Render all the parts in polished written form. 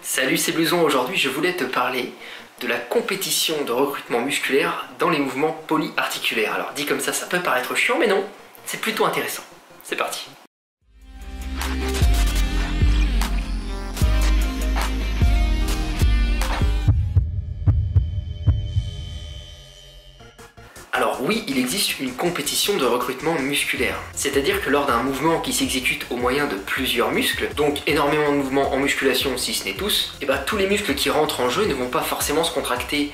Salut, c'est Blouson. Aujourd'hui, je voulais te parler de la compétition de recrutement musculaire dans les mouvements polyarticulaires. Alors, dit comme ça peut paraître chiant, mais non, c'est plutôt intéressant. C'est parti. Alors oui, il existe une compétition de recrutement musculaire. C'est-à-dire que lors d'un mouvement qui s'exécute au moyen de plusieurs muscles, donc énormément de mouvements en musculation si ce n'est tous, et tous les muscles qui rentrent en jeu ne vont pas forcément se contracter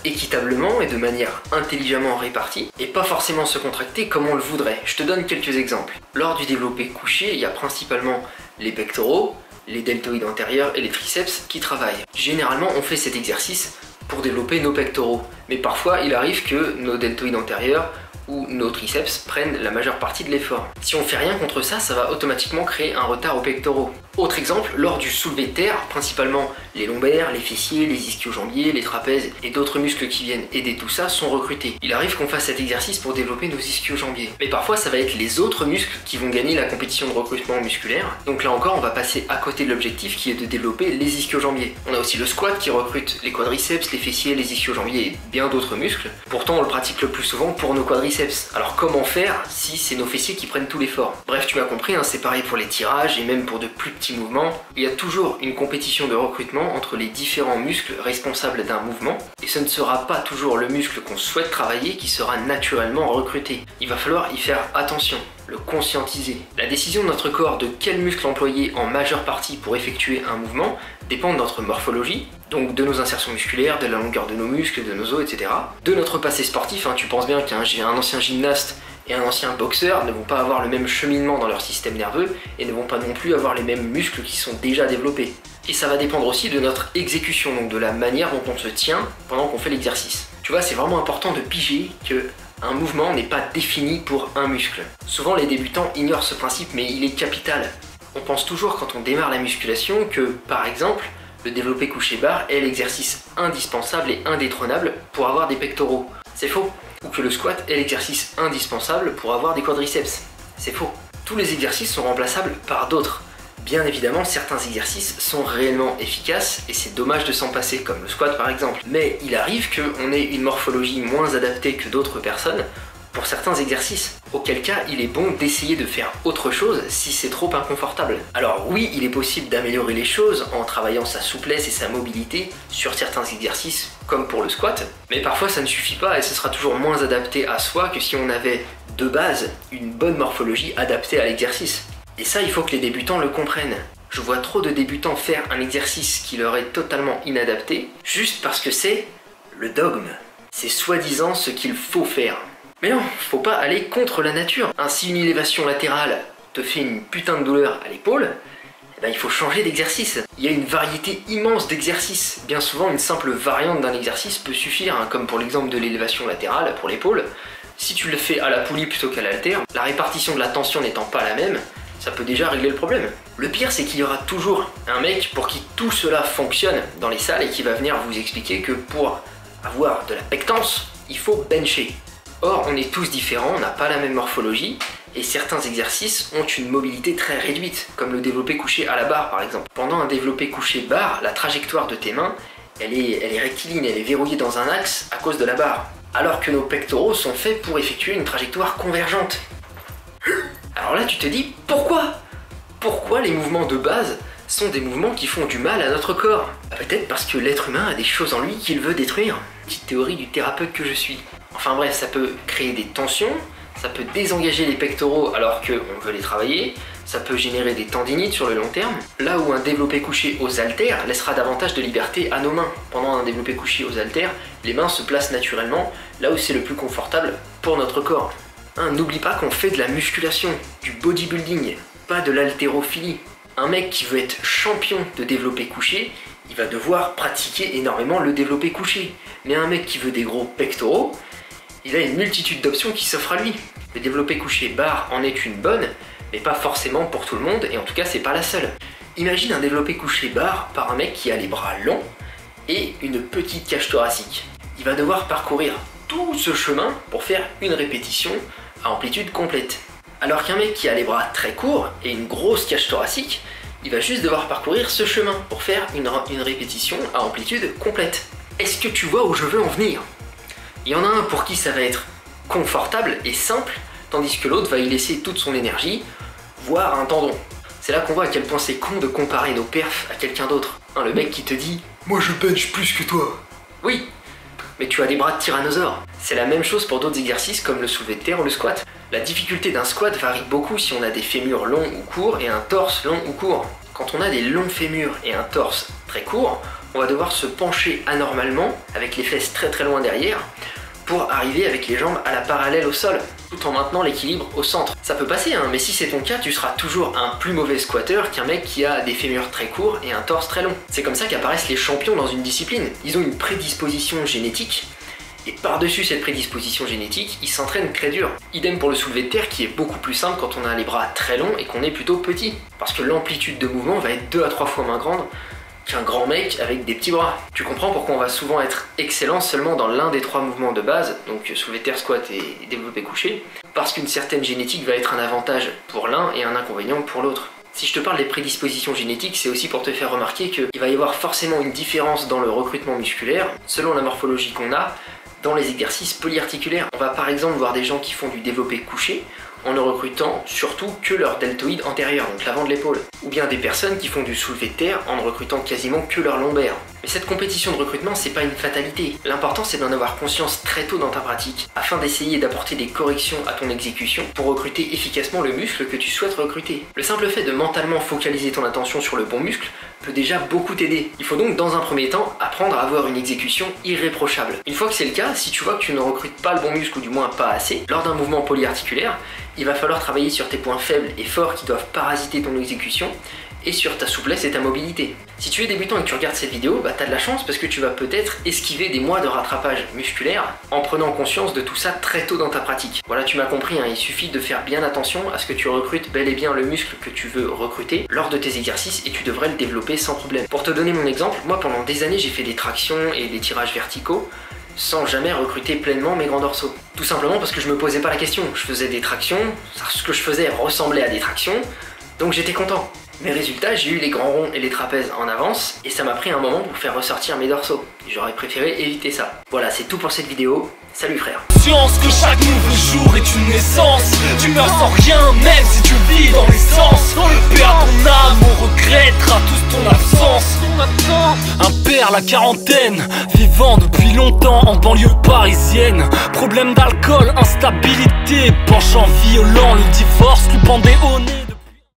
équitablement et de manière intelligemment répartie, et pas forcément se contracter comme on le voudrait. Je te donne quelques exemples. Lors du développé couché, il y a principalement les pectoraux, les deltoïdes antérieurs et les triceps qui travaillent. Généralement, on fait cet exercice pour développer nos pectoraux. Mais parfois, il arrive que nos deltoïdes antérieurs ou nos triceps prennent la majeure partie de l'effort. Si on fait rien contre ça, ça va automatiquement créer un retard aux pectoraux. Autre exemple, lors du soulevé de terre, principalement les lombaires, les fessiers, les ischio-jambiers, les trapèzes et d'autres muscles qui viennent aider tout ça sont recrutés. Il arrive qu'on fasse cet exercice pour développer nos ischio-jambiers. Mais parfois, ça va être les autres muscles qui vont gagner la compétition de recrutement musculaire. Donc là encore, on va passer à côté de l'objectif qui est de développer les ischio-jambiers. On a aussi le squat qui recrute les quadriceps, les fessiers, les ischio-jambiers et bien d'autres muscles. Pourtant, on le pratique le plus souvent pour nos quadriceps. Alors comment faire si c'est nos fessiers qui prennent tout l'effort? Bref, tu m'as compris, c'est pareil pour les tirages et même pour de plus petits mouvements. Il y a toujours une compétition de recrutement entre les différents muscles responsables d'un mouvement et ce ne sera pas toujours le muscle qu'on souhaite travailler qui sera naturellement recruté. Il va falloir y faire attention, le conscientiser. La décision de notre corps de quel muscle employer en majeure partie pour effectuer un mouvement dépend de notre morphologie, donc de nos insertions musculaires, de la longueur de nos muscles, de nos os, etc. De notre passé sportif, tu penses bien qu'un ancien gymnaste et un ancien boxeur ne vont pas avoir le même cheminement dans leur système nerveux et ne vont pas non plus avoir les mêmes muscles qui sont déjà développés. Et ça va dépendre aussi de notre exécution, donc de la manière dont on se tient pendant qu'on fait l'exercice. Tu vois, c'est vraiment important de piger que un mouvement n'est pas défini pour un muscle. Souvent les débutants ignorent ce principe, mais il est capital. On pense toujours quand on démarre la musculation que, par exemple, le développé couché barre est l'exercice indispensable et indétrônable pour avoir des pectoraux. C'est faux. Ou que le squat est l'exercice indispensable pour avoir des quadriceps. C'est faux. Tous les exercices sont remplaçables par d'autres. Bien évidemment, certains exercices sont réellement efficaces et c'est dommage de s'en passer, comme le squat par exemple. Mais il arrive qu'on ait une morphologie moins adaptée que d'autres personnes pour certains exercices, auquel cas il est bon d'essayer de faire autre chose si c'est trop inconfortable. Alors oui, il est possible d'améliorer les choses en travaillant sa souplesse et sa mobilité sur certains exercices, comme pour le squat, mais parfois ça ne suffit pas et ce sera toujours moins adapté à soi que si on avait de base une bonne morphologie adaptée à l'exercice. Et ça, il faut que les débutants le comprennent. Je vois trop de débutants faire un exercice qui leur est totalement inadapté, juste parce que c'est le dogme. C'est soi-disant ce qu'il faut faire. Mais non, faut pas aller contre la nature. Si une élévation latérale te fait une putain de douleur à l'épaule, il faut changer d'exercice. Il y a une variété immense d'exercices. Bien souvent, une simple variante d'un exercice peut suffire, comme pour l'exemple de l'élévation latérale pour l'épaule. Si tu le fais à la poulie plutôt qu'à l'haltère, la répartition de la tension n'étant pas la même, ça peut déjà régler le problème. Le pire, c'est qu'il y aura toujours un mec pour qui tout cela fonctionne dans les salles et qui va venir vous expliquer que pour avoir de la pectance, il faut bencher. Or, on est tous différents, on n'a pas la même morphologie, et certains exercices ont une mobilité très réduite, comme le développé couché à la barre par exemple. Pendant un développé couché barre, la trajectoire de tes mains, elle est rectiligne, elle est verrouillée dans un axe à cause de la barre. Alors que nos pectoraux sont faits pour effectuer une trajectoire convergente. Alors là, tu te dis, pourquoi? Pourquoi les mouvements de base sont des mouvements qui font du mal à notre corps? Peut-être parce que l'être humain a des choses en lui qu'il veut détruire. Petite théorie du thérapeute que je suis. Enfin bref, ça peut créer des tensions, ça peut désengager les pectoraux alors qu'on veut les travailler, ça peut générer des tendinites sur le long terme, là où un développé couché aux haltères laissera davantage de liberté à nos mains. Pendant un développé couché aux haltères, les mains se placent naturellement là où c'est le plus confortable pour notre corps. N'oublie pas qu'on fait de la musculation, du bodybuilding, pas de l'haltérophilie. Un mec qui veut être champion de développé couché, il va devoir pratiquer énormément le développé couché. Mais un mec qui veut des gros pectoraux, il a une multitude d'options qui s'offrent à lui. Le développé couché barre en est une bonne, mais pas forcément pour tout le monde, et en tout cas c'est pas la seule. Imagine un développé couché barre par un mec qui a les bras longs et une petite cage thoracique. Il va devoir parcourir tout ce chemin pour faire une répétition à amplitude complète. Alors qu'un mec qui a les bras très courts et une grosse cage thoracique, Il va juste devoir parcourir ce chemin pour faire une répétition à amplitude complète. Est-ce que tu vois où je veux en venir? Il y en a un pour qui ça va être confortable et simple, tandis que l'autre va y laisser toute son énergie, voire un tendon. C'est là qu'on voit à quel point c'est con de comparer nos perfs à quelqu'un d'autre. Hein, le mec qui te dit « Moi je bench plus que toi ». Oui, mais tu as des bras de tyrannosaure. C'est la même chose pour d'autres exercices comme le soulevé de terre ou le squat. La difficulté d'un squat varie beaucoup si on a des fémurs longs ou courts et un torse long ou court. Quand on a des longs fémurs et un torse très court, on va devoir se pencher anormalement avec les fesses très très loin derrière pour arriver avec les jambes à la parallèle au sol, tout en maintenant l'équilibre au centre. Ça peut passer, hein, mais si c'est ton cas, tu seras toujours un plus mauvais squatteur qu'un mec qui a des fémurs très courts et un torse très long. C'est comme ça qu'apparaissent les champions dans une discipline. Ils ont une prédisposition génétique, et par-dessus cette prédisposition génétique, ils s'entraînent très dur. Idem pour le soulevé de terre qui est beaucoup plus simple quand on a les bras très longs et qu'on est plutôt petit. Parce que l'amplitude de mouvement va être 2 à 3 fois moins grande qu'un grand mec avec des petits bras. Tu comprends pourquoi on va souvent être excellent seulement dans l'un des 3 mouvements de base, donc soulevé de terre, squat et développé couché, parce qu'une certaine génétique va être un avantage pour l'un et un inconvénient pour l'autre. Si je te parle des prédispositions génétiques, c'est aussi pour te faire remarquer qu'il va y avoir forcément une différence dans le recrutement musculaire, selon la morphologie qu'on a, dans les exercices polyarticulaires. On va par exemple voir des gens qui font du développé couché en ne recrutant surtout que leur deltoïde antérieur, donc l'avant de l'épaule. Ou bien des personnes qui font du soulevé de terre en ne recrutant quasiment que leur lombaire. Mais cette compétition de recrutement, c'est pas une fatalité. L'important, c'est d'en avoir conscience très tôt dans ta pratique, afin d'essayer d'apporter des corrections à ton exécution pour recruter efficacement le muscle que tu souhaites recruter. Le simple fait de mentalement focaliser ton attention sur le bon muscle peut déjà beaucoup t'aider. Il faut donc dans un premier temps apprendre à avoir une exécution irréprochable. Une fois que c'est le cas, si tu vois que tu ne recrutes pas le bon muscle ou du moins pas assez, lors d'un mouvement polyarticulaire, il va falloir travailler sur tes points faibles et forts qui doivent parasiter ton exécution et sur ta souplesse et ta mobilité. Si tu es débutant et que tu regardes cette vidéo, bah t'as de la chance parce que tu vas peut-être esquiver des mois de rattrapage musculaire en prenant conscience de tout ça très tôt dans ta pratique. Voilà, tu m'as compris, hein, il suffit de faire bien attention à ce que tu recrutes bel et bien le muscle que tu veux recruter lors de tes exercices et tu devrais le développer sans problème. Pour te donner mon exemple, moi pendant des années j'ai fait des tractions et des tirages verticaux sans jamais recruter pleinement mes grands dorsaux. Tout simplement parce que je me posais pas la question. Je faisais des tractions, ce que je faisais ressemblait à des tractions, donc j'étais content. Mais résultat, j'ai eu les grands ronds et les trapèzes en avance, et ça m'a pris un moment pour faire ressortir mes dorsaux. J'aurais préféré éviter ça. Voilà, c'est tout pour cette vidéo. Salut frère. Conscience que chaque nouveau jour est une naissance. Tu meurs sans rien, même si tu vis dans l'essence. Paix à ton âme, on regrettera tous ton absence. Un père, la quarantaine, vivant depuis longtemps en banlieue parisienne. Problème d'alcool, instabilité, penchant violent, le divorce lui pendait au nez.